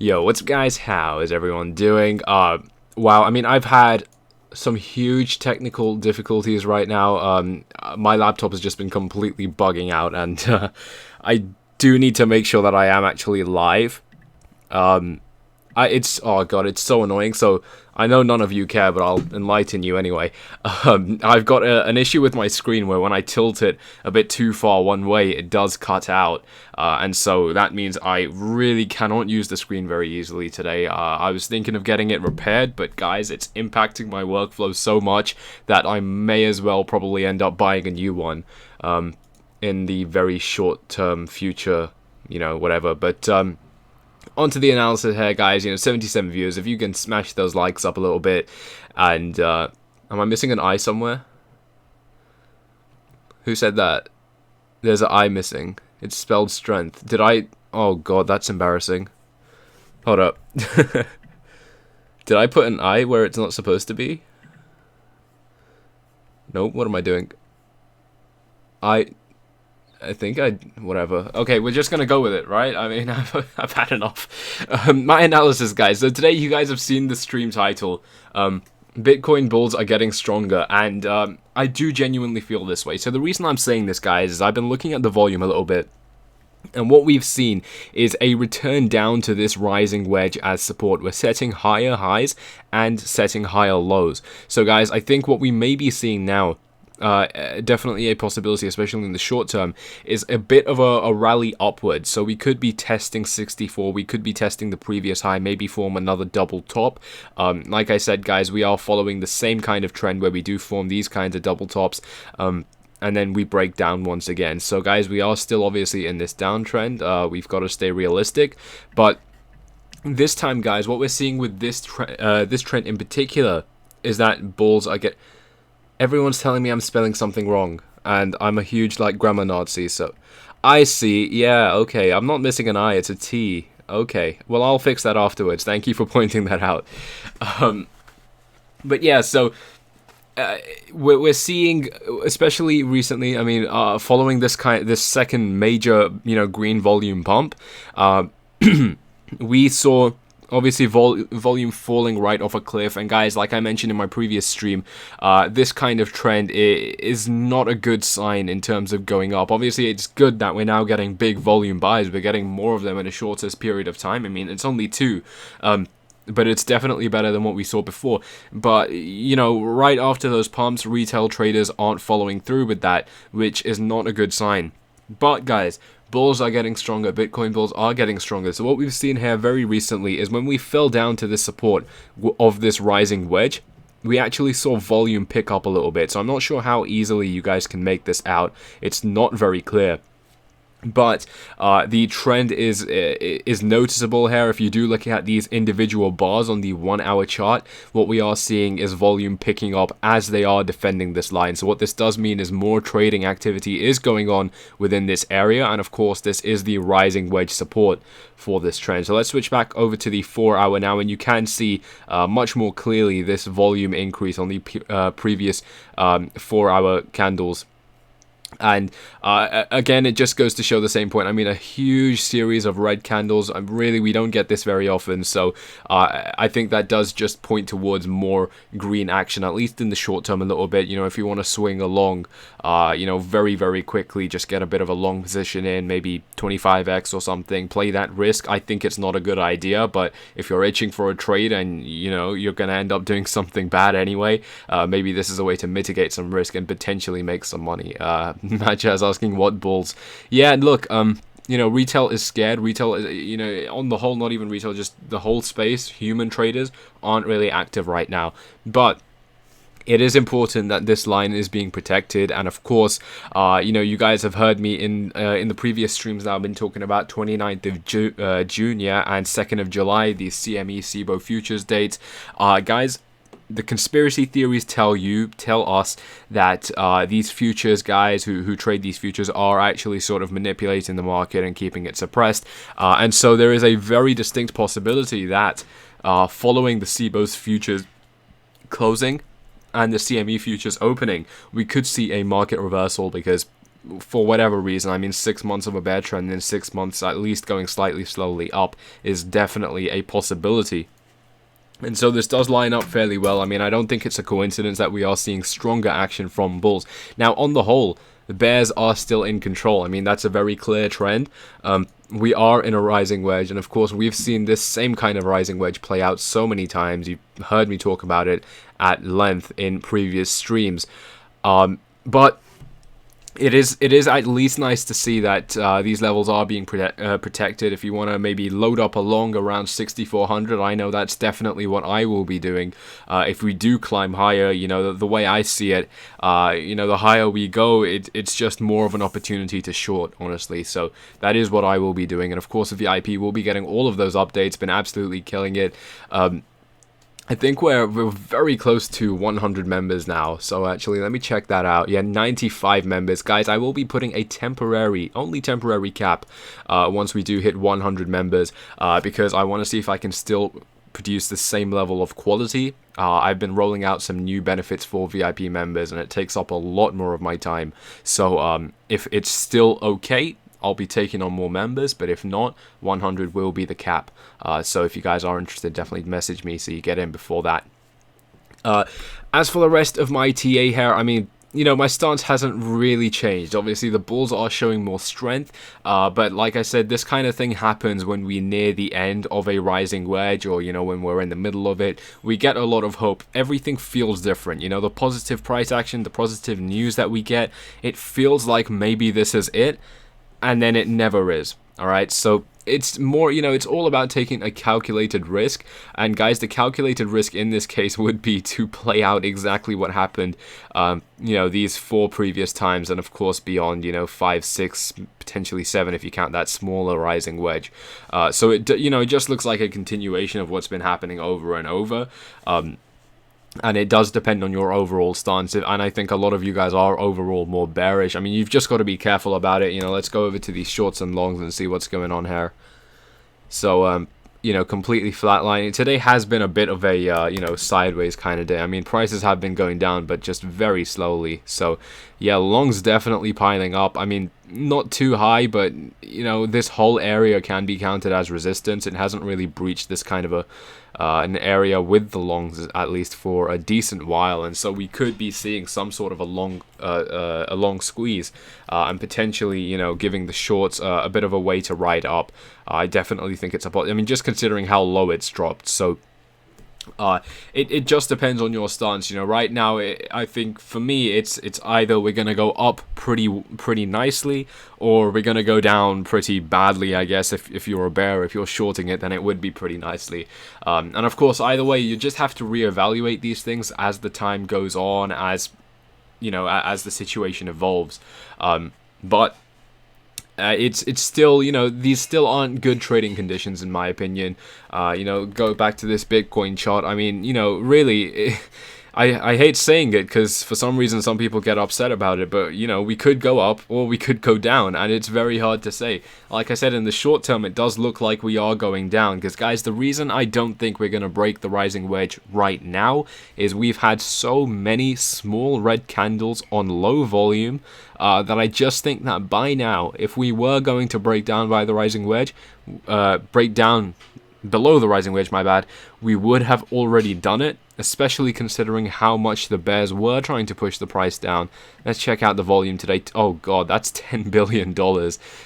Yo, what's up guys? How is everyone doing? Wow, I mean, I've had some huge technical difficulties right now. My laptop has just been completely bugging out, and I do need to make sure that I am actually live. Oh god, it's so annoying. So I know none of you care, but I'll enlighten you anyway. I've got an issue with my screen where when I tilt it a bit too far one way, it does cut out, and so that means I really cannot use the screen very easily today. I was thinking of getting it repaired, but guys, it's impacting my workflow so much that I may as well probably end up buying a new one in the very short-term future, whatever. But onto the analysis here, guys. 77 views. If you can smash those likes up a little bit. And am I missing an I somewhere? Who said that? There's an I missing. It's spelled strength. Did I? Oh god, that's embarrassing. Hold up. Did I put an I where it's not supposed to be? Nope. What am I doing? I think whatever. Okay, we're just gonna go with it, right? I mean, I've had enough. My analysis, guys. So today, you guys have seen the stream title. Bitcoin bulls are getting stronger, and I do genuinely feel this way. So the reason I'm saying this, guys, is I've been looking at the volume a little bit. And what we've seen is a return down to this rising wedge as support. We're setting higher highs and setting higher lows. So, guys, I think what we may be seeing now, definitely a possibility, especially in the short term, is a bit of a rally upwards. So we could be testing 64, we could be testing the previous high, maybe form another double top. Like I said, guys, we are following the same kind of trend where we do form these kinds of double tops, and then we break down once again. So guys, we are still obviously in this downtrend. We've got to stay realistic, but this time, guys, what we're seeing with this trend in particular is that bulls are everyone's telling me I'm spelling something wrong, and I'm a huge, grammar Nazi, so I see, yeah, okay, I'm not missing an I, it's a T, okay, well, I'll fix that afterwards, thank you for pointing that out. But yeah, so we're seeing, especially recently, I mean, following this second major, green volume pump, we saw obviously volume falling right off a cliff. And guys, like I mentioned in my previous stream, this kind of trend is not a good sign in terms of going up. Obviously, it's good that we're now getting big volume buys. We're getting more of them in a shortest period of time. I mean, it's only two, but it's definitely better than what we saw before. But, right after those pumps, retail traders aren't following through with that, which is not a good sign. But guys, bulls are getting stronger, Bitcoin bulls are getting stronger. So what we've seen here very recently is when we fell down to this support of this rising wedge, we actually saw volume pick up a little bit. So I'm not sure how easily you guys can make this out. It's not very clear. But the trend is noticeable here. If you do look at these individual bars on the 1 hour chart, what we are seeing is volume picking up as they are defending this line. So what this does mean is more trading activity is going on within this area, and of course this is the rising wedge support for this trend. So let's switch back over to the 4 hour now, and you can see much more clearly this volume increase on the previous 4 hour candles. And again, it just goes to show the same point. I mean, a huge series of red candles. Really, we don't get this very often. So I think that does just point towards more green action, at least in the short term a little bit. If you want to swing along, very, very quickly, just get a bit of a long position in, maybe 25x or something, play that risk. I think it's not a good idea. But if you're itching for a trade and, you're going to end up doing something bad anyway, maybe this is a way to mitigate some risk and potentially make some money. Matcha is asking what bulls. Yeah, look, retail is scared. Retail is, on the whole, not even retail, just the whole space, human traders aren't really active right now. But it is important that this line is being protected, and of course, you guys have heard me in the previous streams that I've been talking about 29th of June, yeah, and 2nd of July, the CME SIBO futures dates. Guys, the conspiracy theories tell us that these futures guys who trade these futures are actually sort of manipulating the market and keeping it suppressed. And so there is a very distinct possibility that following the SIBO's futures closing and the CME futures opening, we could see a market reversal, because for whatever reason. I mean, 6 months of a bear trend and 6 months at least going slightly slowly up is definitely a possibility. And so this does line up fairly well. I mean, I don't think it's a coincidence that we are seeing stronger action from bulls. Now, on the whole, the bears are still in control. I mean, that's a very clear trend. We are in a rising wedge, and of course, we've seen this same kind of rising wedge play out so many times. You've heard me talk about it at length in previous streams. But it is at least nice to see that these levels are being protected. If you want to maybe load up along around 6,400, I know that's definitely what I will be doing. If we do climb higher, you know, the way I see it, you know, the higher we go, it's just more of an opportunity to short, honestly. So that is what I will be doing. And of course, the VIP will be getting all of those updates, been absolutely killing it. I think we're very close to 100 members now, so actually let me check that out. Yeah, 95 members. Guys, I will be putting a only temporary cap once we do hit 100 members, because I want to see if I can still produce the same level of quality. I've been rolling out some new benefits for VIP members, and it takes up a lot more of my time. So if it's still okay, I'll be taking on more members, but if not, 100 will be the cap. So if you guys are interested, definitely message me so you get in before that. As for the rest of my TA here, I mean, you know, my stance hasn't really changed. Obviously, the bulls are showing more strength, but like I said, this kind of thing happens when we near the end of a rising wedge, or, you know, when we're in the middle of it. We get a lot of hope. Everything feels different. You know, the positive price action, the positive news that we get, it feels like maybe this is it. And then it never is. All right, so it's more, you know, it's all about taking a calculated risk. And guys, the calculated risk in this case would be to play out exactly what happened, you know, these 4 previous times, and of course beyond, you know, 5, 6, potentially 7 if you count that smaller rising wedge. So it, you know, it just looks like a continuation of what's been happening over and over. And it does depend on your overall stance, and I think a lot of you guys are overall more bearish. I mean, you've just got to be careful about it. You know, let's go over to these shorts and longs and see what's going on here. So, you know, completely flatlining. Today has been a bit of a, you know, sideways kind of day. I mean, prices have been going down, but just very slowly. So, yeah, longs definitely piling up. I mean, not too high, but, you know, this whole area can be counted as resistance. It hasn't really breached this kind of an area with the longs, at least for a decent while, and so we could be seeing some sort of a long squeeze, and potentially, you know, giving the shorts a bit of a way to ride up. I definitely think it's I mean, just considering how low it's dropped. So it just depends on your stance. You know, right now I think for me it's either we're gonna go up pretty nicely, or we're gonna go down pretty badly. I guess if you're a bear, if you're shorting it, then it would be pretty nicely. And of course, either way, you just have to reevaluate these things as the time goes on, as you know, as the situation evolves. But it's still, you know, these still aren't good trading conditions in my opinion. You know, go back to this Bitcoin chart. I mean, you know, really, I hate saying it because for some reason some people get upset about it, but, you know, we could go up or we could go down, and it's very hard to say. Like I said, in the short term, it does look like we are going down, because, guys, the reason I don't think we're going to break the rising wedge right now is we've had so many small red candles on low volume that I just think that by now, if we were going to break down by the rising wedge, break down below the rising wedge, my bad, we would have already done it, especially considering how much the bears were trying to push the price down. Let's check out the volume today. Oh god, that's $10 billion.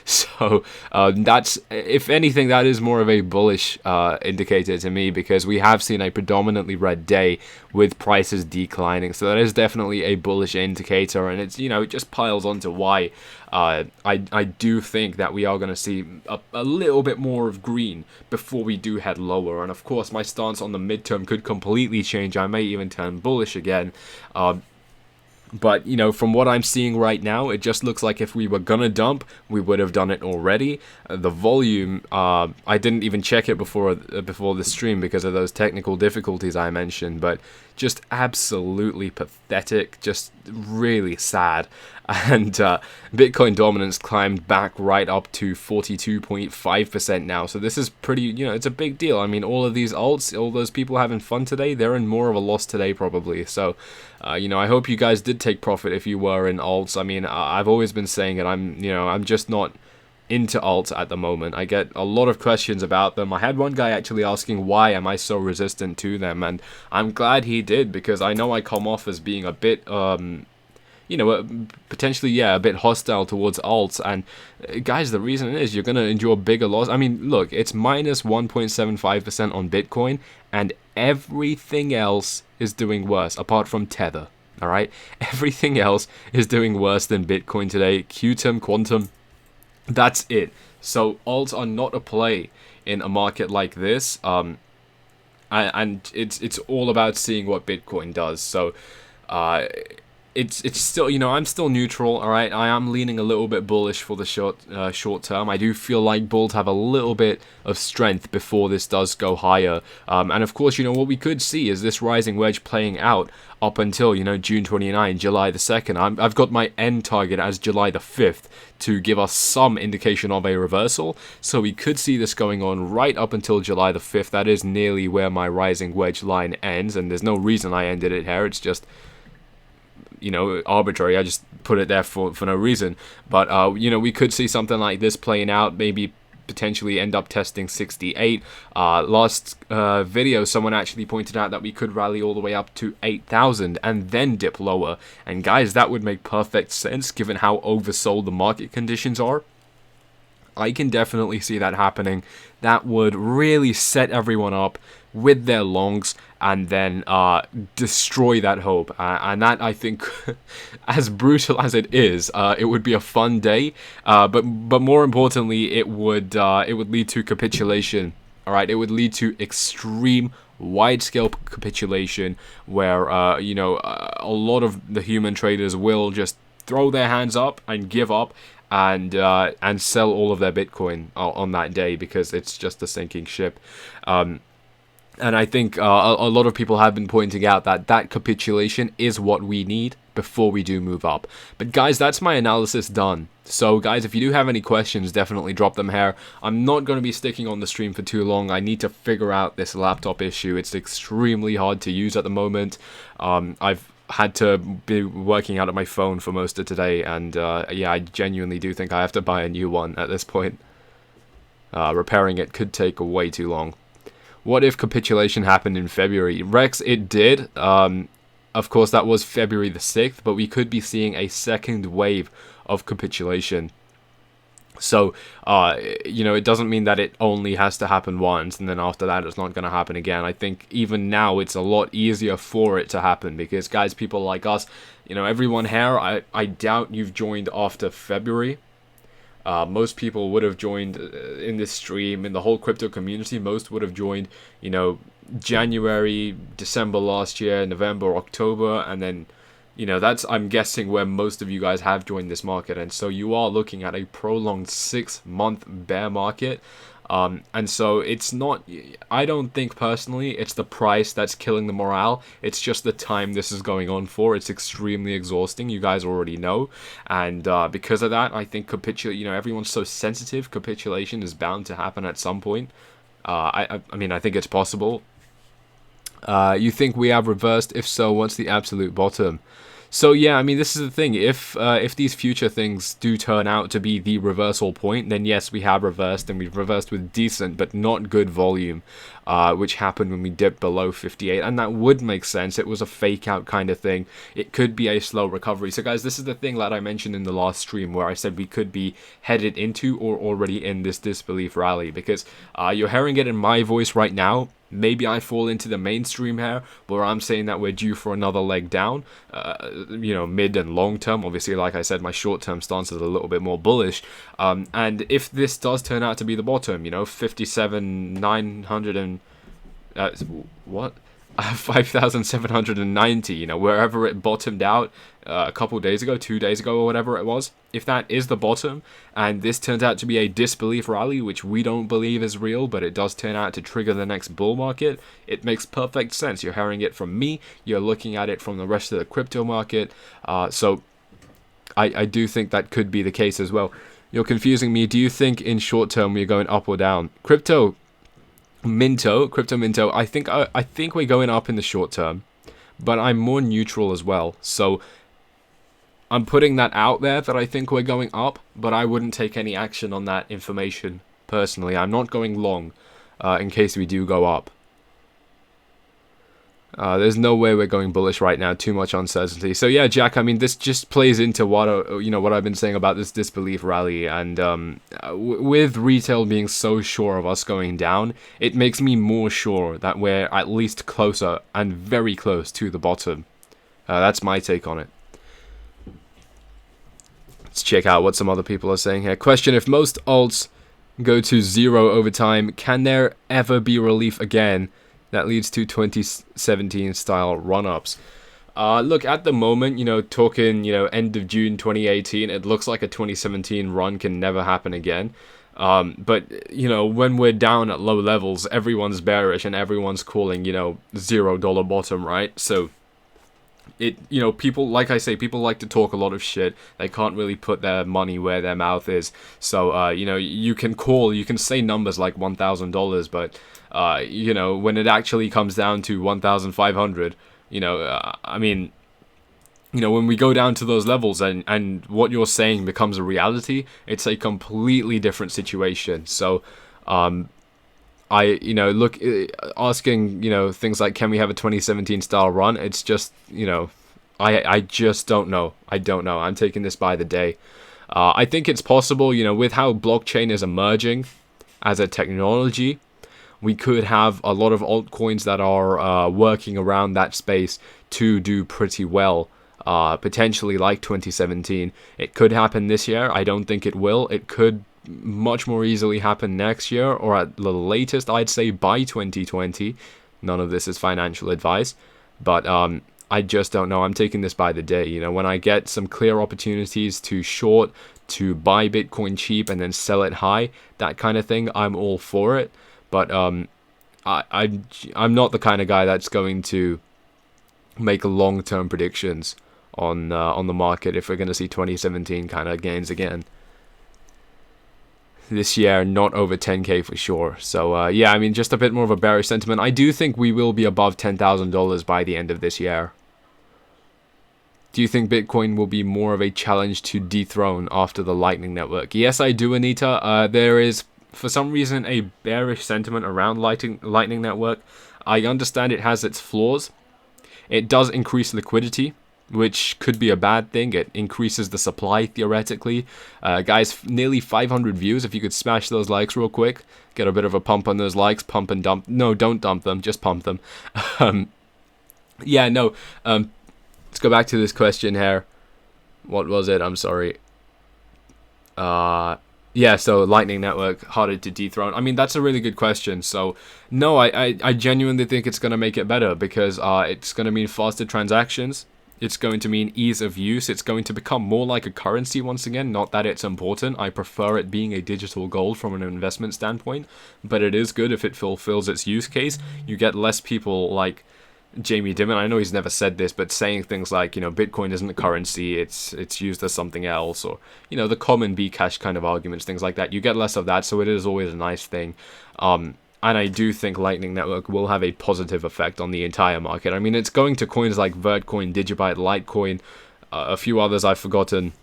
So that's, if anything, that is more of a bullish indicator to me, because we have seen a predominantly red day with prices declining. So that is definitely a bullish indicator, and it's, you know, it just piles onto why I do think that we are going to see a little bit more of green before we do head lower. And of course, my stance on the midterm could completely change. I may even turn bullish again. But, you know, from what I'm seeing right now, it just looks like if we were gonna dump, we would have done it already. The volume, I didn't even check it before the stream because of those technical difficulties I mentioned, but just absolutely pathetic, just really sad. And Bitcoin dominance climbed back right up to 42.5% now. So this is pretty, it's a big deal. I mean, all of these alts, all those people having fun today, they're in more of a loss today probably. So, I hope you guys did take profit if you were in alts. I mean, I've always been saying it. I'm just not into alts at the moment. I get a lot of questions about them. I had one guy actually asking why am I so resistant to them, and I'm glad he did, because I know I come off as being a bit potentially a bit hostile towards alts. And guys, the reason is you're gonna endure bigger loss. I mean, look, it's minus 1.75% on Bitcoin, and everything else is doing worse apart from Tether. All right, everything else is doing worse than Bitcoin today. Qtum, Quantum, that's it. So alts are not a play in a market like this. And it's all about seeing what Bitcoin does. So it's still, I'm still neutral. All right, I am leaning a little bit bullish for the short term. I do feel like bulls have a little bit of strength before this does go higher. And of course, what we could see is this rising wedge playing out up until June 29, July the 2nd. I've got my end target as July the 5th to give us some indication of a reversal. So we could see this going on right up until July the 5th. That is nearly where my rising wedge line ends, and there's no reason I ended it here. It's just arbitrary. I just put it there for no reason. But we could see something like this playing out, maybe potentially end up testing 68. Last video, someone actually pointed out that we could rally all the way up to 8,000 and then dip lower. And guys, that would make perfect sense given how oversold the market conditions are. I can definitely see that happening. That would really set everyone up with their longs and then destroy that hope. And that, I think, as brutal as it is, it would be a fun day. But more importantly, it would lead to capitulation. All right, it would lead to extreme wide-scale capitulation where a lot of the human traders will just throw their hands up and give up and sell all of their Bitcoin on that day, because it's just a sinking ship. And I think a lot of people have been pointing out that capitulation is what we need before we do move up. But guys, that's my analysis done. So guys, if you do have any questions, definitely drop them here. I'm not going to be sticking on the stream for too long. I need to figure out this laptop issue. It's extremely hard to use at the moment. I've had to be working out of my phone for most of today, and I genuinely do think I have to buy a new one at this point. Repairing it could take way too long. What if capitulation happened in February? Rex, it did. Of course, that was February the 6th, but we could be seeing a second wave of capitulation. So, it doesn't mean that it only has to happen once, and then after that it's not going to happen again. I think even now it's a lot easier for it to happen, because, guys, people like us, everyone here, I doubt you've joined after February. Most people would have joined in this stream, in the whole crypto community, most would have joined, January, December last year, November, October, and then, that's, I'm guessing, where most of you guys have joined this market. And so you are looking at a prolonged 6-month bear market. And so it's not, I don't think personally it's the price that's killing the morale. It's just the time this is going on for. It's extremely exhausting. You guys already know. And because of that, I think everyone's so sensitive. Capitulation is bound to happen at some point. I mean, I think it's possible. You think we have reversed? If so, what's the absolute bottom? So yeah, I mean, this is the thing. If these future things do turn out to be the reversal point, then yes, we have reversed, and we've reversed with decent but not good volume, which happened when we dipped below 58, and that would make sense. It was a fake out kind of thing. It could be a slow recovery. So guys, this is the thing that I mentioned in the last stream, where I said we could be headed into or already in this disbelief rally, because you're hearing it in my voice right now. Maybe I fall into the mainstream here, where I'm saying that we're due for another leg down, mid and long term. Obviously, like I said, my short term stance is a little bit more bullish. And if this does turn out to be the bottom, 57,900 and what? 5,790, you know, wherever it bottomed out a couple days ago, 2 days ago, or whatever it was. If that is the bottom, and this turns out to be a disbelief rally, which we don't believe is real, but it does turn out to trigger the next bull market, it makes perfect sense. You're hearing it from me, you're looking at it from the rest of the crypto market, so I do think that could be the case as well. You're confusing me. Do you think in short term we're going up or down? Crypto Minto, I think we're going up in the short term, but I'm more neutral as well. So I'm putting that out there that I think we're going up, but I wouldn't take any action on that information personally. I'm not going long in case we do go up. There's no way we're going bullish right now. Too much uncertainty. So yeah, Jack. I mean, this just plays into what what I've been saying about this disbelief rally, and with retail being so sure of us going down, it makes me more sure that we're at least closer and very close to the bottom. That's my take on it. Let's check out what some other people are saying here. Question: if most alts go to zero over time, can there ever be relief again that leads to 2017 style run-ups? Look, at the moment, talking, end of June 2018, it looks like a 2017 run can never happen again. But, when we're down at low levels, everyone's bearish and everyone's calling, $0 bottom, right? So people, like I say, people like to talk a lot of shit. They can't really put their money where their mouth is. So, you can say numbers like $1,000, but when it actually comes down to 1,500, I mean, when we go down to those levels and what you're saying becomes a reality, it's a completely different situation. So, asking, things like, can we have a 2017 style run? It's just, I just don't know. I don't know. I'm taking this by the day. I think it's possible, with how blockchain is emerging as a technology, we could have a lot of altcoins that are working around that space to do pretty well, potentially like 2017. It could happen this year. I don't think it will. It could much more easily happen next year, or at the latest, I'd say by 2020. None of this is financial advice, but I just don't know. I'm taking this by the day. When I get some clear opportunities to short, to buy Bitcoin cheap and then sell it high, that kind of thing, I'm all for it. But I'm not the kind of guy that's going to make long-term predictions on the market if we're going to see 2017 kind of gains again. This year, not over 10k for sure. So yeah, I mean, just a bit more of a bearish sentiment. I do think we will be above $10,000 by the end of this year. Do you think Bitcoin will be more of a challenge to dethrone after the Lightning Network? Yes, I do, Anita. There is, for some reason, a bearish sentiment around Lightning Network. I understand it has its flaws. It does increase liquidity, which could be a bad thing. It increases the supply, theoretically. Guys, nearly 500 views. If you could smash those likes real quick, get a bit of a pump on those likes. Pump and dump. No, don't dump them. Just pump them. Yeah, no. Let's go back to this question here. What was it? I'm sorry. Yeah, so Lightning Network, harder to dethrone. I mean, that's a really good question. So, no, I genuinely think it's going to make it better, because it's going to mean faster transactions. It's going to mean ease of use. It's going to become more like a currency once again. Not that it's important. I prefer it being a digital gold from an investment standpoint. But it is good if it fulfills its use case. You get less people like Jamie Dimon, I know he's never said this, but saying things like, Bitcoin isn't a currency, it's used as something else, or, the common bcash kind of arguments, things like that. You get less of that, so it is always a nice thing. And I do think Lightning Network will have a positive effect on the entire market. I mean, it's going to coins like Vertcoin, Digibyte, Litecoin, a few others I've forgotten.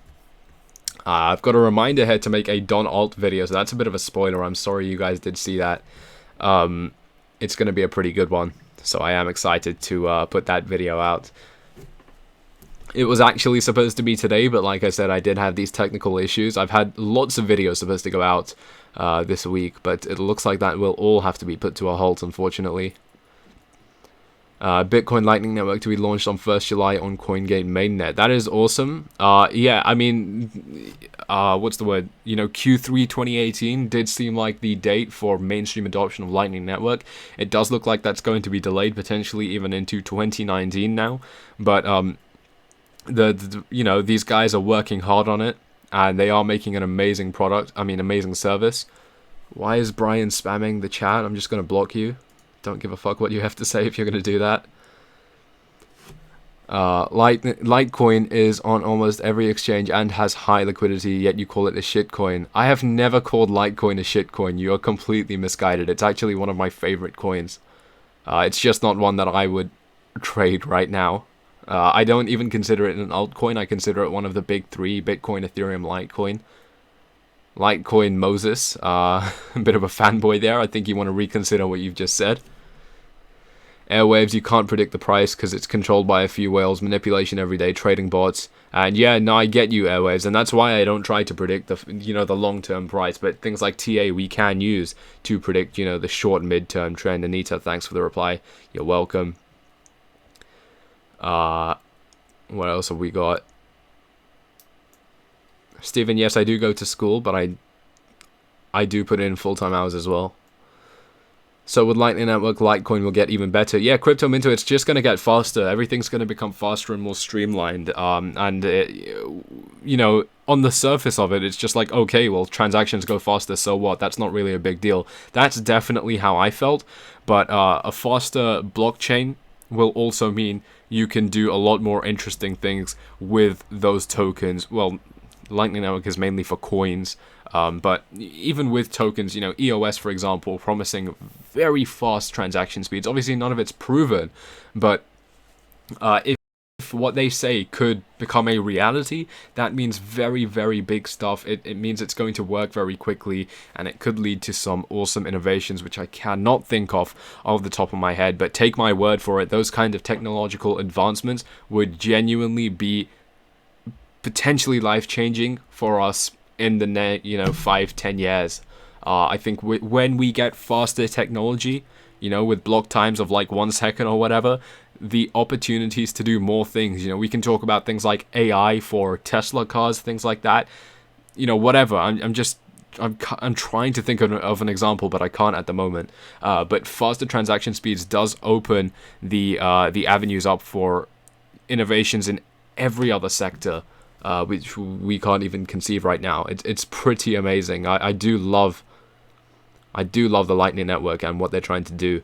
I've got a reminder here to make a Don Alt video, so that's a bit of a spoiler. I'm sorry you guys did see that. It's going to be a pretty good one. So I am excited to put that video out. It was actually supposed to be today, but like I said, I did have these technical issues. I've had lots of videos supposed to go out this week, but it looks like that will all have to be put to a halt, unfortunately. Bitcoin Lightning Network to be launched on 1st July on CoinGate mainnet. That is awesome. Yeah, I mean, what's the word? You know, Q3 2018 did seem like the date for mainstream adoption of Lightning Network. It does look like that's going to be delayed, potentially even into 2019 now. But you know, these guys are working hard on it, and they are making an amazing product. I mean, amazing service. Why is Brian spamming the chat? I'm just gonna block you. Don't give a fuck what you have to say if you're going to do that. Litecoin is on almost every exchange and has high liquidity, yet you call it a shitcoin. I have never called Litecoin a shitcoin. You are completely misguided. It's actually one of my favorite coins. It's just not one that I would trade right now. I don't even consider it an altcoin. I consider it one of the big three: Bitcoin, Ethereum, Litecoin. Litecoin Moses, a bit of a fanboy there. I think you want to reconsider what you've just said. Airwaves, you can't predict the price because it's controlled by a few whales, manipulation every day, trading bots. And yeah, no, I get you, Airwaves, and that's why I don't try to predict the, you know, the long-term price. But things like TA we can use to predict, you know, the short mid-term trend. Anita, thanks for the reply. You're welcome. What else have we got? Stephen, yes, I do go to school, but I do put in full-time hours as well. So with Lightning Network, Litecoin will get even better. Yeah, Crypto Minto, it's just going to get faster. Everything's going to become faster and more streamlined. You know, on the surface of it, it's just like, okay, well, transactions go faster, so what? That's not really a big deal. That's definitely how I felt. But a faster blockchain will also mean you can do a lot more interesting things with those tokens. Well, Lightning Network is mainly for coins. But even with tokens, you know, EOS, for example, promising very fast transaction speeds. Obviously, none of it's proven, but if what they say could become a reality, that means very, very big stuff. It means it's going to work very quickly, and it could lead to some awesome innovations, which I cannot think of off the top of my head. But take my word for it, those kind of technological advancements would genuinely be potentially life-changing for us in the 5-10 years. I think when we get faster technology, you know, with block times of like 1 second or whatever, the opportunities to do more things, you know, we can talk about things like AI for Tesla cars, things like that, you know, whatever. I'm trying to think of an example, but I can't at the moment. But faster transaction speeds does open the avenues up for innovations in every other sector, which we can't even conceive right now. It's pretty amazing. I do love the Lightning Network and what they're trying to do.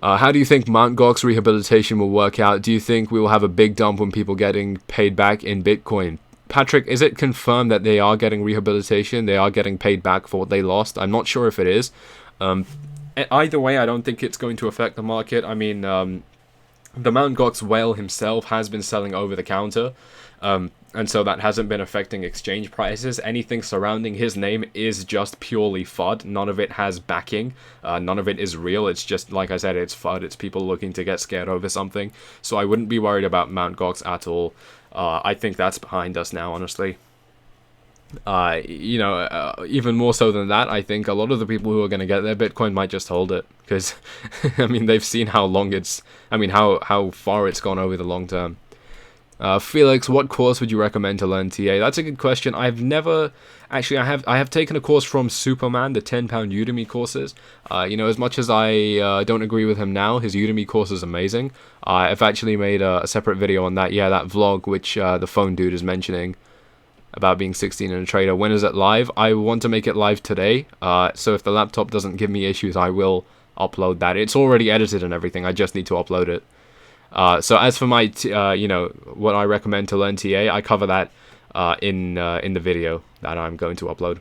How do you think Mt. Gox rehabilitation will work out? Do you think we will have a big dump when people getting paid back in Bitcoin? Patrick, is it confirmed that they are getting rehabilitation? They are getting paid back for what they lost? I'm not sure if it is. Either way, I don't think it's going to affect the market. I mean, the Mt. Gox whale himself has been selling over the counter. And so that hasn't been affecting exchange prices. Anything surrounding his name is just purely FUD. None of it has backing. None of it is real. It's just, like I said, it's FUD. It's people looking to get scared over something. So I wouldn't be worried about Mt. Gox at all. I think that's behind us now, honestly. Even more so than that, I think a lot of the people who are going to get their Bitcoin might just hold it. Because, I mean, they've seen how how far it's gone over the long term. Felix, what course would you recommend to learn TA? That's a good question. I've never actually. I have taken a course from Superman, the £10 Udemy courses. As much as I don't agree with him now, his Udemy course is amazing. I've actually made a separate video on that. Yeah, that vlog which the phone dude is mentioning about being 16 and a trader. When is it live? I want to make it live today. So if the laptop doesn't give me issues, I will upload that. It's already edited and everything. I just need to upload it. So as for my, what I recommend to learn TA, I cover that in the video that I'm going to upload.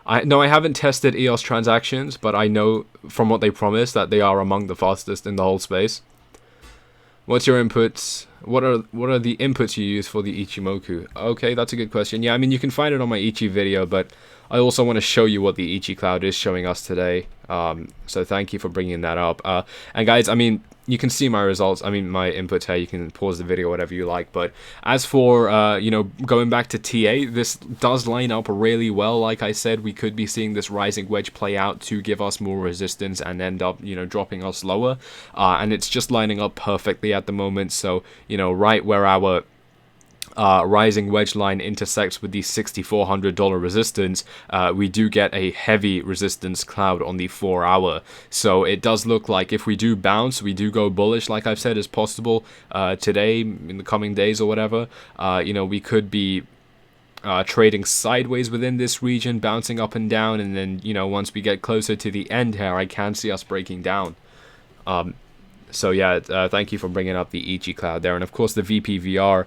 I haven't tested EOS transactions, but I know from what they promise that they are among the fastest in the whole space. What's your inputs? What are the inputs you use for the Ichimoku? Okay, that's a good question. Yeah, I mean, you can find it on my Ichi video, but I also want to show you what the Ichi Cloud is showing us today. So thank you for bringing that up. And guys, I mean, you can see my results. I mean, my inputs here. You can pause the video, whatever you like. But as for, you know, going back to TA, this does line up really well. Like I said, we could be seeing this rising wedge play out to give us more resistance and end up, you know, dropping us lower. And it's just lining up perfectly at the moment. So, you know, right where our rising wedge line intersects with the $6,400 resistance, we do get a heavy resistance cloud on the 4-hour. So it does look like if we do bounce, we do go bullish, like I've said, is possible today, in the coming days or whatever. You know, we could be trading sideways within this region, bouncing up and down, and then, you know, once we get closer to the end here, I can see us breaking down. So yeah, thank you for bringing up the Ichi Cloud there. And of course the VPVR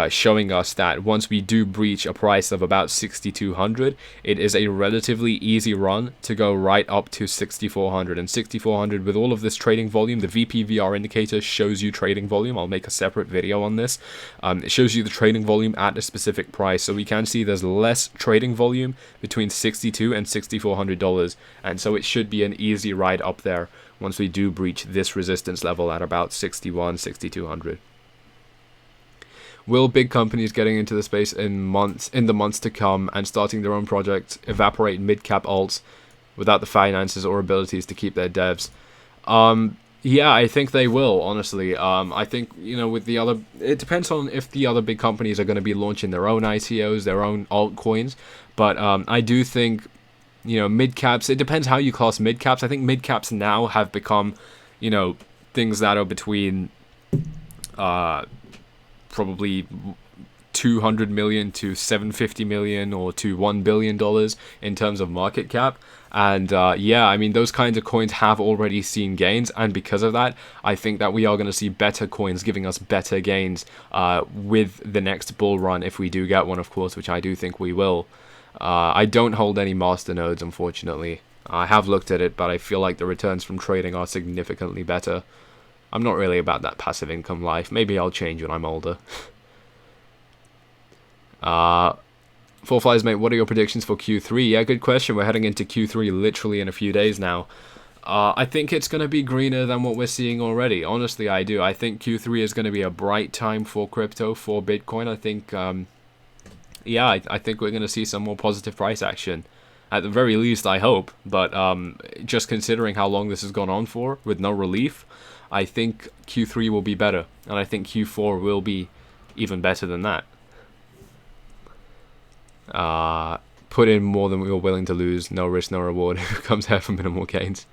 showing us that once we do breach a price of about 6,200, it is a relatively easy run to go right up to 6,400. And 6,400 with all of this trading volume, the VPVR indicator shows you trading volume. I'll make a separate video on this. It shows you the trading volume at a specific price. So we can see there's less trading volume between $62 and $6,400. And so it should be an easy ride up there once we do breach this resistance level at about 61, 6,200. Will big companies getting into the space in the months to come and starting their own projects evaporate mid-cap alts without the finances or abilities to keep their devs? Yeah, I think they will, honestly. I think, you know, with the other... It depends on if the other big companies are going to be launching their own ICOs, their own altcoins. But I do think... You know, mid-caps, it depends how you class mid-caps. I think mid-caps now have become, you know, things that are between probably 200 million to 750 million or to $1 billion in terms of market cap. And yeah, I mean, those kinds of coins have already seen gains. And because of that, I think that we are going to see better coins giving us better gains with the next bull run, if we do get one, of course, which I do think we will. I don't hold any master nodes, unfortunately. I have looked at it, but I feel like the returns from trading are significantly better. I'm not really about that passive income life. Maybe I'll change when I'm older. Four Flies, mate, what are your predictions for Q3? Yeah, good question. We're heading into Q3 literally in a few days now. I think it's going to be greener than what we're seeing already. Honestly, I do. I think Q3 is going to be a bright time for crypto, for Bitcoin. I think... yeah, I think we're going to see some more positive price action. At the very least, I hope. But just considering how long this has gone on for, with no relief, I think Q3 will be better. And I think Q4 will be even better than that. Put in more than we were willing to lose. No risk, no reward. Comes here for minimal gains.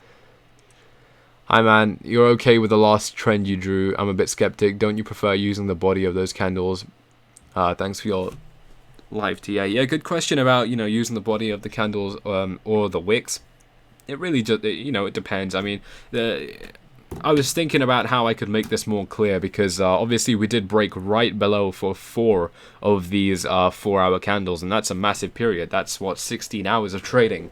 Hi man, you're okay with the last trend you drew. I'm a bit skeptic. Don't you prefer using the body of those candles? Thanks for your... live TA. Yeah, good question about, you know, using the body of the candles or the wicks. It really just, you know, it depends. I mean, I was thinking about how I could make this more clear because obviously we did break right below for 4 of these 4-hour candles, and that's a massive period. That's what, 16 hours of trading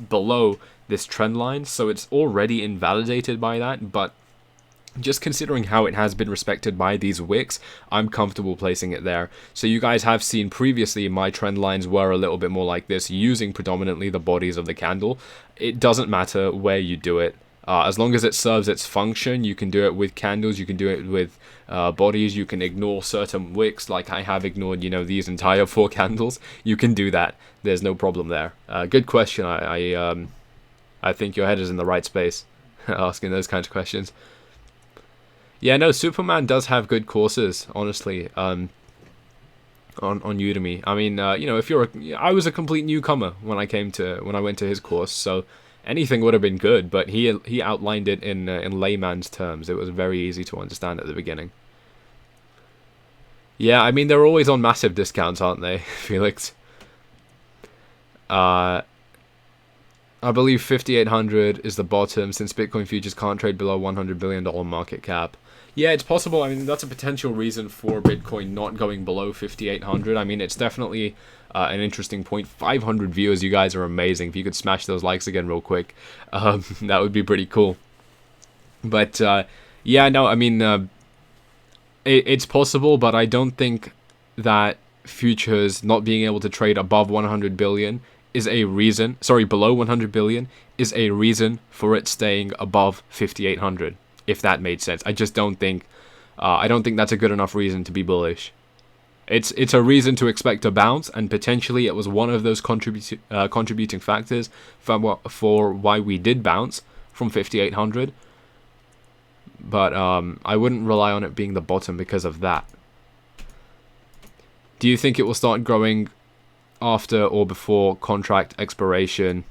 below this trend line. So it's already invalidated by that, but just considering how it has been respected by these wicks, I'm comfortable placing it there. So you guys have seen previously my trend lines were a little bit more like this, using predominantly the bodies of the candle. It doesn't matter where you do it. As long as it serves its function, you can do it with candles, you can do it with bodies, you can ignore certain wicks, like I have ignored, you know, these entire 4 candles. You can do that. There's no problem there. Good question. I think your head is in the right space, asking those kinds of questions. Yeah, no, Superman does have good courses, honestly, on Udemy. I mean, you know, if I was a complete newcomer when I went to his course, so anything would have been good, but he outlined it in layman's terms. It was very easy to understand at the beginning. Yeah, I mean, they're always on massive discounts, aren't they, Felix? I believe 5,800 is the bottom, since Bitcoin futures can't trade below $100 billion market cap. Yeah, it's possible. I mean, that's a potential reason for Bitcoin not going below 5,800. I mean, it's definitely an interesting point. 500 viewers, you guys are amazing. If you could smash those likes again real quick, that would be pretty cool. But, yeah, no, I mean, it's possible, but I don't think that futures not being able to trade above 100 billion is a reason, sorry, below 100 billion is a reason for it staying above 5,800, if that made sense. I just don't think, I don't think that's a good enough reason to be bullish. It's a reason to expect a bounce, and potentially it was one of those contributing factors for why we did bounce from 5,800. But I wouldn't rely on it being the bottom because of that. Do you think it will start growing after or before contract expiration?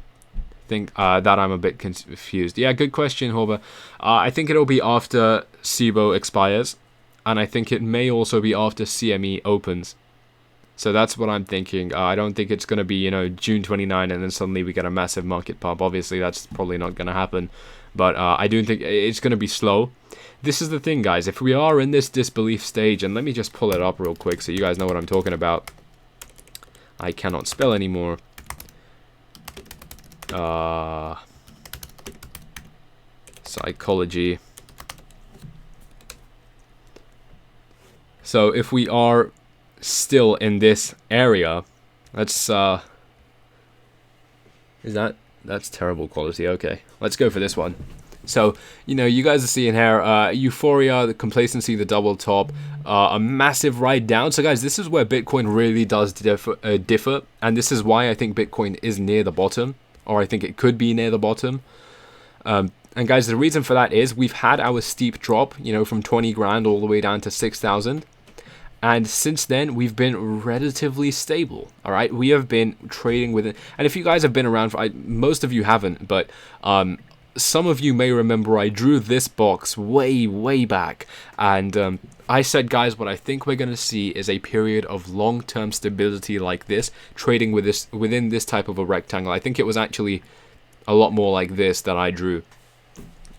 Think that I'm a bit confused. Yeah, good question, Horber. I think it'll be after SIBO expires, and I think it may also be after CME opens. So that's what I'm thinking. I don't think it's going to be, you know, June 29 and then suddenly we get a massive market pump. Obviously, that's probably not going to happen. But I do think it's going to be slow. This is the thing, guys. If we are in this disbelief stage, and let me just pull it up real quick so you guys know what I'm talking about. I cannot spell anymore. Psychology. So if we are still in this area, let's that's terrible quality. Okay, let's go for this one. So, you know, you guys are seeing here euphoria, the complacency, the double top, a massive ride down. So guys, this is where Bitcoin really does differ, and this is why I think Bitcoin is near the bottom, or I think it could be near the bottom. And guys, the reason for that is we've had our steep drop, you know, from 20 grand all the way down to 6,000. And since then, we've been relatively stable, all right? We have been trading with it. And if you guys have been around, most of you haven't, but some of you may remember I drew this box way back. And I said, guys, what I think we're going to see is a period of long-term stability like this, trading with this within this type of a rectangle. I think it was actually a lot more like this that I drew.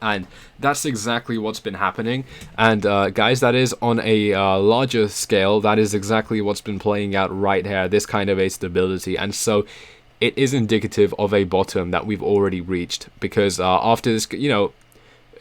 And that's exactly what's been happening. And guys, that is on a larger scale. That is exactly what's been playing out right here, this kind of a stability. And so it is indicative of a bottom that we've already reached. Because after this, you know,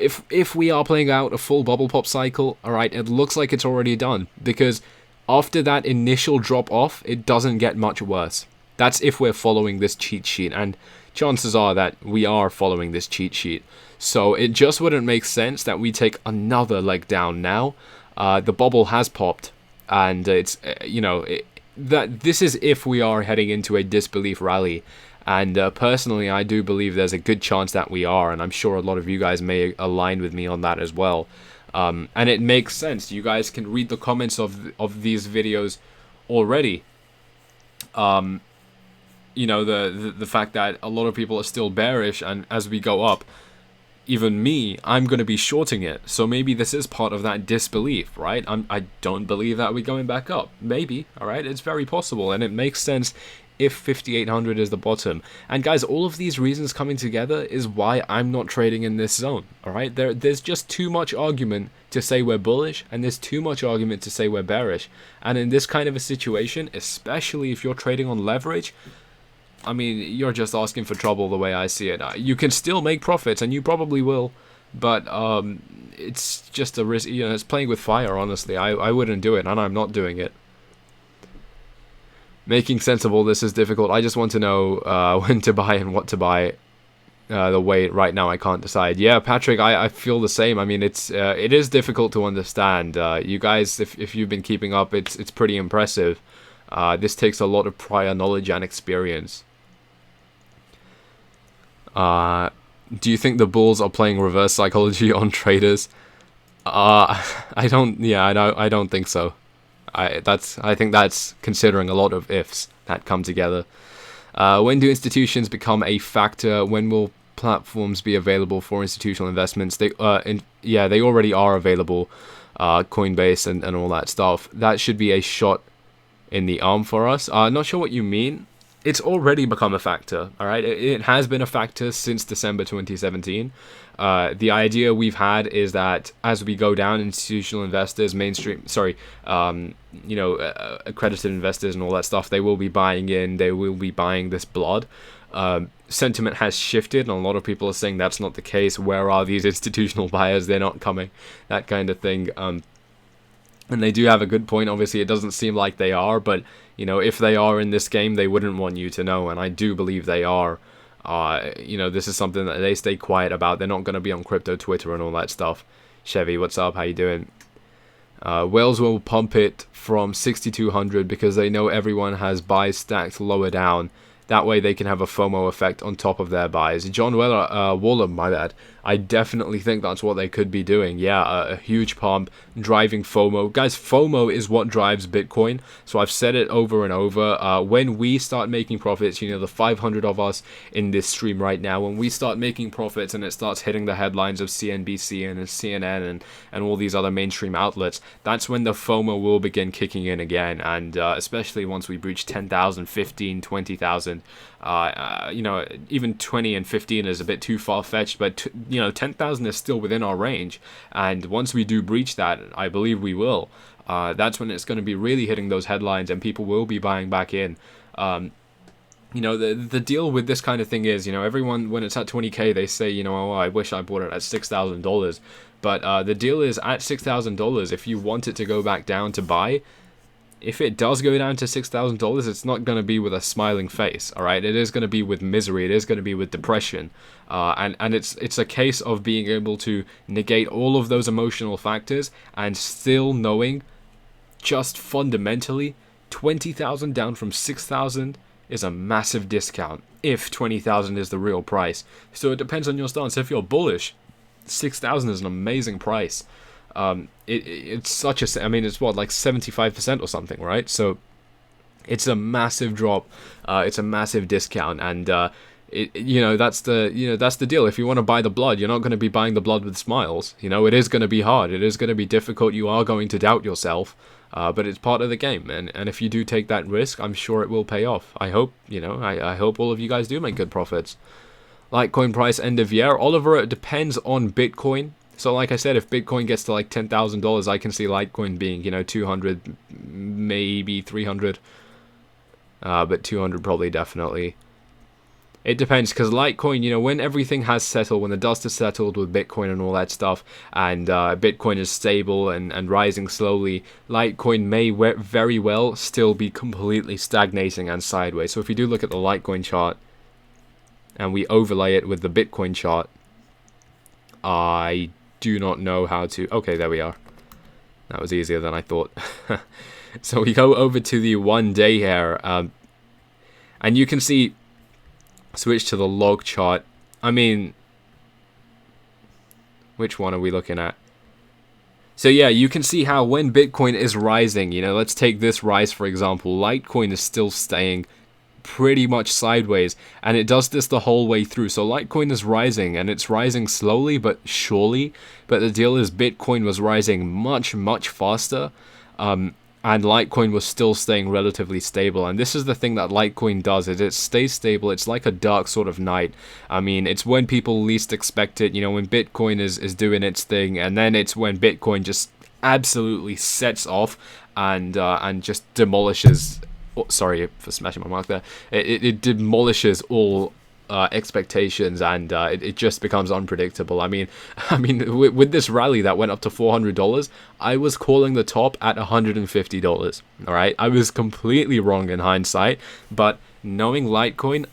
if we are playing out a full bubble pop cycle, all right, it looks like it's already done. Because after that initial drop off, it doesn't get much worse. That's if we're following this cheat sheet. And chances are that we are following this cheat sheet. So it just wouldn't make sense that we take another leg down now. The bubble has popped, and it's you know that this is if we are heading into a disbelief rally. And personally, I do believe there's a good chance that we are, and I'm sure a lot of you guys may align with me on that as well. And it makes sense. You guys can read the comments of these videos already. You know, the fact that a lot of people are still bearish, and as we go up, even me, I'm going to be shorting it. So maybe this is part of that disbelief, right? I don't believe that we're going back up. Maybe, all right? It's very possible, and it makes sense if 5,800 is the bottom. And guys, all of these reasons coming together is why I'm not trading in this zone, all right? There's just too much argument to say we're bullish, and there's too much argument to say we're bearish. And in this kind of a situation, especially if you're trading on leverage, I mean, you're just asking for trouble the way I see it. You can still make profits, and you probably will, but it's just a risk. You know, it's playing with fire, honestly. I wouldn't do it, and I'm not doing it. Making sense of all this is difficult. I just want to know when to buy and what to buy. The way right now I can't decide. Yeah, Patrick, I feel the same. I mean, it is difficult to understand. You guys, if you've been keeping up, it's pretty impressive. This takes a lot of prior knowledge and experience. Do you think the bulls are playing reverse psychology on traders? I don't think so. I think that's considering a lot of ifs that come together. When do institutions become a factor? When will platforms be available for institutional investments? They already are available. Coinbase and all that stuff. That should be a shot in the arm for us. Not sure what you mean. It's already become a factor, all right? It has been a factor since December 2017. The idea we've had is that as we go down, institutional investors, accredited investors and all that stuff, they will be buying in, they will be buying this blood. Sentiment has shifted, and a lot of people are saying that's not the case. Where are these institutional buyers? They're not coming, that kind of thing. And they do have a good point. Obviously, it doesn't seem like they are, but, you know, if they are in this game, they wouldn't want you to know, and I do believe they are. You know, this is something that they stay quiet about. They're not going to be on crypto Twitter and all that stuff. Chevy, what's up? How you doing? Whales will pump it from 6,200 because they know everyone has buys stacked lower down. That way they can have a FOMO effect on top of their buys. John Waller, my bad. I definitely think that's what they could be doing. Yeah, a huge pump, driving FOMO. Guys, FOMO is what drives Bitcoin. So I've said it over and over. When we start making profits, you know, the 500 of us in this stream right now, when we start making profits and it starts hitting the headlines of CNBC and CNN and all these other mainstream outlets, that's when the FOMO will begin kicking in again. And especially once we breach 10,000, 15, 20,000. You know, even 20 and 15 is a bit too far-fetched, but you know, 10,000 is still within our range, and once we do breach that, I believe we will, that's when it's going to be really hitting those headlines and people will be buying back in. You know, the deal with this kind of thing is, you know, everyone, when it's at 20k, they say, you know, oh, I wish I bought it at $6,000, but the deal is at $6,000, if you want it to go back down to buy, if it does go down to $6,000, it's not going to be with a smiling face, all right? It is going to be with misery. It is going to be with depression. And it's a case of being able to negate all of those emotional factors and still knowing just fundamentally 20,000 down from 6,000 is a massive discount if 20,000 is the real price. So it depends on your stance. If you're bullish, 6,000 is an amazing price. It's such a, I mean, it's what, like 75% or something, right? So it's a massive drop. It's a massive discount, and you know, that's the deal. If you want to buy the blood, you're not going to be buying the blood with smiles. You know, it is going to be hard. It is going to be difficult. You are going to doubt yourself, but it's part of the game. And if you do take that risk, I'm sure it will pay off. I hope, you know, I hope all of you guys do make good profits. Litecoin price end of year, Oliver, it depends on Bitcoin. So like I said, if Bitcoin gets to like $10,000, I can see Litecoin being, you know, 200, maybe 300. But 200 probably definitely. It depends, because Litecoin, you know, when everything has settled, when the dust has settled with Bitcoin and all that stuff, and Bitcoin is stable and rising slowly, Litecoin may very well still be completely stagnating and sideways. So if you do look at the Litecoin chart, and we overlay it with the Bitcoin chart, I do not know how to... Okay, there we are. That was easier than I thought. So we go over to the 1 day here, and you can see, switch to the log chart. I mean, which one are we looking at? So yeah, you can see how when Bitcoin is rising, you know, let's take this rise for example, Litecoin is still staying pretty much sideways, and it does this the whole way through. So Litecoin is rising, and it's rising slowly but surely, but the deal is Bitcoin was rising much faster, and Litecoin was still staying relatively stable. And this is the thing that Litecoin does, is it stays stable. It's like a dark sort of night. I mean, it's when people least expect it, you know, when Bitcoin is doing its thing, and then it's when Bitcoin just absolutely sets off and just demolishes. Oh, sorry for smashing my mic there. It demolishes all expectations, and it just becomes unpredictable. I mean, with this rally that went up to $400, I was calling the top at $150. All right, I was completely wrong in hindsight, but knowing Litecoin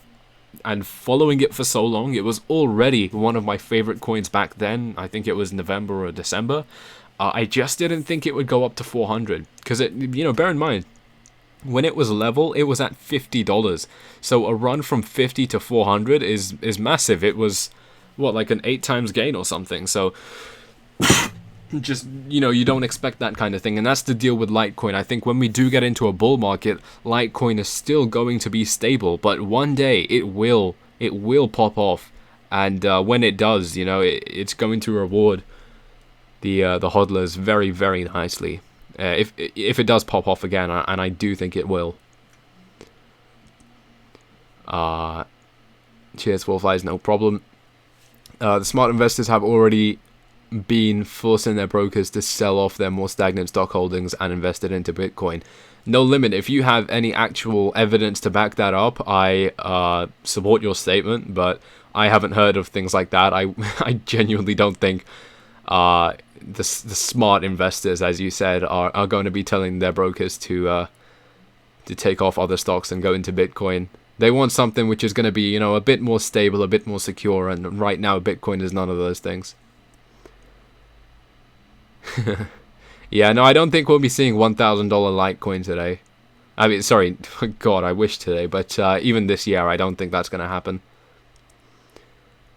and following it for so long, it was already one of my favorite coins back then. I think it was November or December. I just didn't think it would go up to 400 because it, you know, bear in mind, when it was level, it was at $50. So a run from 50 to 400 is massive. It was, what, like an 8 times gain or something. So just, you know, you don't expect that kind of thing. And that's the deal with Litecoin. I think when we do get into a bull market, Litecoin is still going to be stable. But one day it will pop off. And when it does, you know, it's going to reward the hodlers very, very nicely. If it does pop off again, and I do think it will. Cheers, Fourflies, no problem. The smart investors have already been forcing their brokers to sell off their more stagnant stock holdings and invest it into Bitcoin. No limit. If you have any actual evidence to back that up, I support your statement, but I haven't heard of things like that. I genuinely don't think the smart investors, as you said, are going to be telling their brokers to take off other stocks and go into Bitcoin. They want something which is going to be, a bit more stable, a bit more secure, and right now Bitcoin is none of those things. Yeah, no, I don't think we'll be seeing $1,000 Litecoin today. I mean, sorry, God, I wish today, but even this year, I don't think that's going to happen.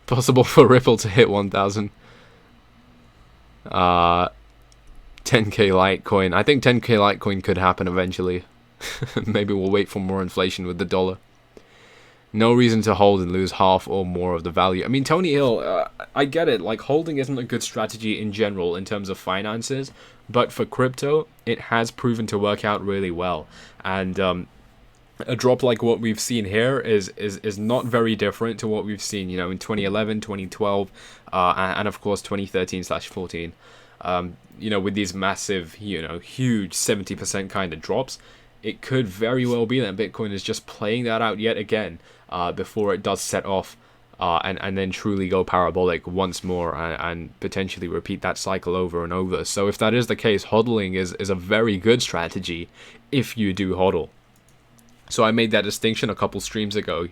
Possible for Ripple to hit 1,000. 10k Litecoin. I think 10k Litecoin could happen eventually. Maybe we'll wait for more inflation with the dollar. No reason to hold and lose half or more of the value. I mean, Tony Hill, I get it. Like, holding isn't a good strategy in general in terms of finances, but for crypto, it has proven to work out really well. And a drop like what we've seen here is not very different to what we've seen, in 2011, 2012, and of course 2013/14. With these massive, huge 70% kind of drops, it could very well be that Bitcoin is just playing that out yet again before it does set off and then truly go parabolic once more and potentially repeat that cycle over and over. So if that is the case, hodling is a very good strategy if you do hodl. So I made that distinction a couple streams ago.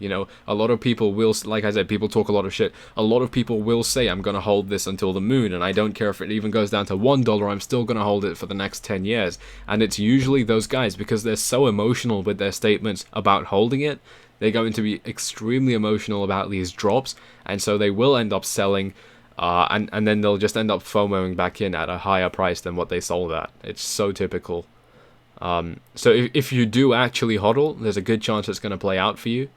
A lot of people will, like I said, people talk a lot of shit. A lot of people will say, I'm going to hold this until the moon, and I don't care if it even goes down to $1, I'm still going to hold it for the next 10 years. And it's usually those guys, because they're so emotional with their statements about holding it, they're going to be extremely emotional about these drops, and so they will end up selling, and then they'll just end up FOMOing back in at a higher price than what they sold at. It's so typical. So if you do actually hodl, there's a good chance it's going to play out for you.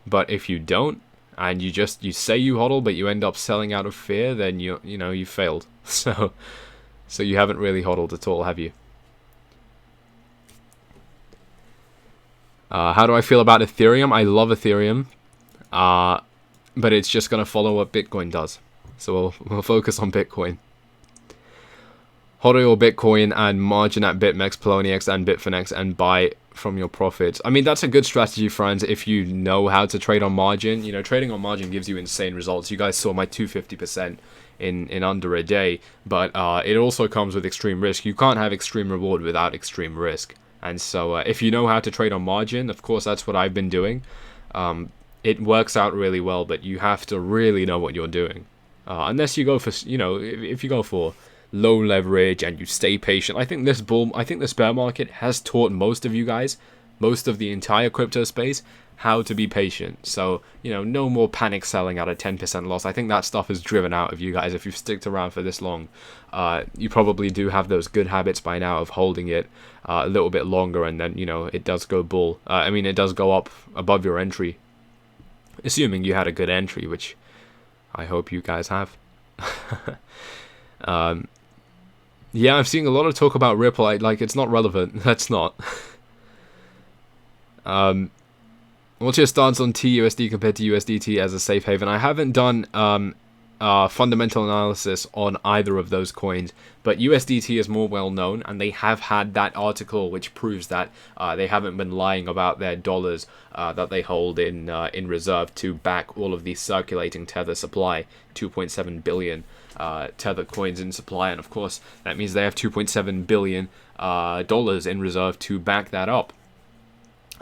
But if you don't, and you say you hodl, but you end up selling out of fear, then you failed. So you haven't really hodled at all, have you? How do I feel about Ethereum? I love Ethereum, but it's just going to follow what Bitcoin does. So we'll focus on Bitcoin. Hodl your Bitcoin and margin at BitMEX, Poloniex, and Bitfinex and buy from your profits. I mean, that's a good strategy, friends, if you know how to trade on margin. Trading on margin gives you insane results. You guys saw my 250% in under a day, but it also comes with extreme risk. You can't have extreme reward without extreme risk. And so if you know how to trade on margin, of course, that's what I've been doing. It works out really well, but you have to really know what you're doing. Unless you go for, if you go for low leverage and you stay patient. I think this bear market has taught most of you guys, most of the entire crypto space, how to be patient. So, no more panic selling at a 10% loss. I think that stuff is driven out of you guys. If you've sticked around for this long, you probably do have those good habits by now of holding it a little bit longer, and then, it does go bull. It does go up above your entry, assuming you had a good entry, which I hope you guys have. Yeah, I've seen a lot of talk about Ripple. It's not relevant. That's not. What's your stance on TUSD compared to USDT as a safe haven? I haven't done fundamental analysis on either of those coins, but USDT is more well known, and they have had that article which proves that they haven't been lying about their dollars that they hold in reserve to back all of the circulating Tether supply, 2.7 billion Tether coins in supply, and of course that means they have 2.7 billion dollars in reserve to back that up.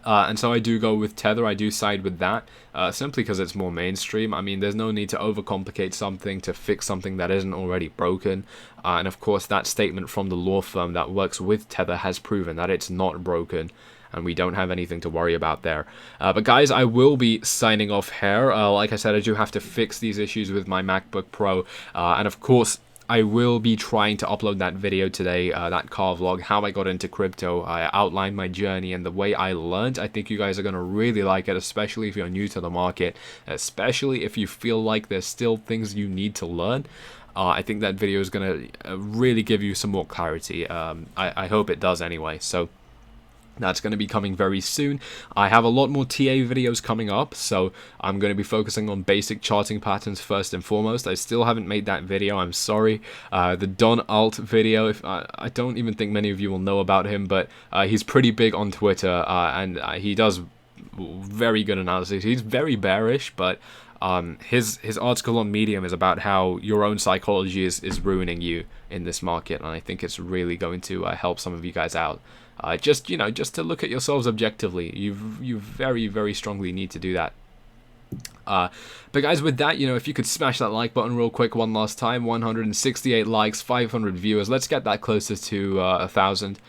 And so I do go with Tether. I do side with that, simply because it's more mainstream. I mean, there's no need to overcomplicate something to fix something that isn't already broken. And of course, that statement from the law firm that works with Tether has proven that it's not broken, and we don't have anything to worry about there. But guys, I will be signing off here. Like I said, I do have to fix these issues with my MacBook Pro. And of course, I will be trying to upload that video today, that car vlog, how I got into crypto. I outlined my journey and the way I learned. I think you guys are going to really like it, especially if you're new to the market, especially if you feel like there's still things you need to learn. I think that video is going to really give you some more clarity. I hope it does anyway. So that's going to be coming very soon. I have a lot more TA videos coming up, so I'm going to be focusing on basic charting patterns first and foremost. I still haven't made that video, I'm sorry. The Don Alt video, I don't even think many of you will know about him, but he's pretty big on Twitter, and he does very good analysis. He's very bearish, but his article on Medium is about how your own psychology is ruining you in this market, and I think it's really going to help some of you guys out. Just to look at yourselves objectively. You very, very strongly need to do that. But guys, with that, if you could smash that like button real quick one last time. 168 likes, 500 viewers. Let's get that closer to 1,000.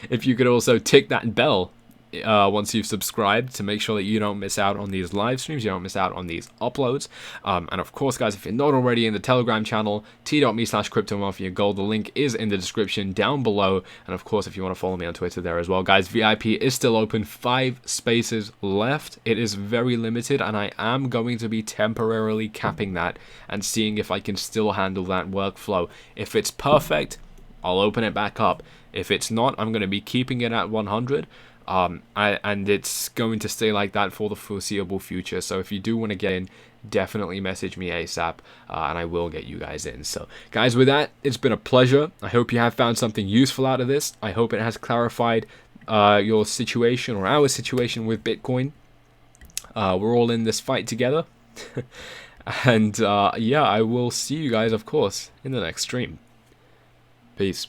If you could also tick that bell once you've subscribed to make sure that you don't miss out on these live streams, you don't miss out on these uploads. And of course, guys, if you're not already in the Telegram channel, t.me/cryptomafia gold, the link is in the description down below. And of course, if you want to follow me on Twitter there as well. Guys, VIP is still open, 5 spaces left. It is very limited, and I am going to be temporarily capping that and seeing if I can still handle that workflow. If it's perfect, I'll open it back up. If it's not, I'm going to be keeping it at 100. And it's going to stay like that for the foreseeable future. So if you do want to get in, definitely message me ASAP, and I will get you guys in. So guys, with that, it's been a pleasure. I hope you have found something useful out of this. I hope it has clarified your situation, or our situation, with Bitcoin. We're all in this fight together. And yeah, I will see you guys, of course, in the next stream. Peace.